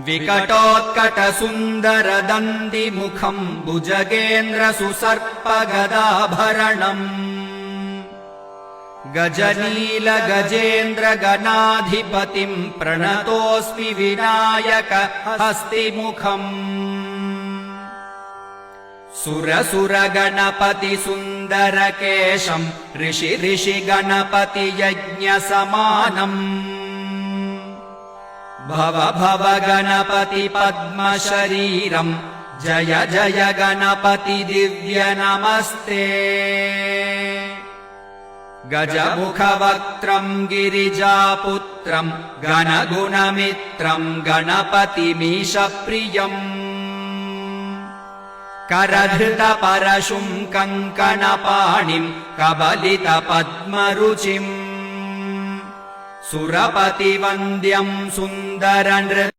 विकटोत्कटसुन्दरदन्तिमुखम् भुजगेन्द्रसुसर्पगदाभरणम् गजनीलगजेन्द्रगणाधिपतिम् प्रणतोऽस्मि विनायक हस्तिमुखम् सुरसुरगणपतिसुन्दरकेशम् ऋषिगणपतियज्ञसमानम् भव गणपति पद्मशरीरम् जय जय गणपति दिव्य नमस्ते गजमुखवक्त्रम् गिरिजापुत्रम् गणगुणमित्रम् गणपतिमीशप्रियम् करधृतपरशुम् कङ्कणपाणिम् कबलितपद्मरुचिम् सुरपतिवन्द्यम् सुन्दरनृत्यम्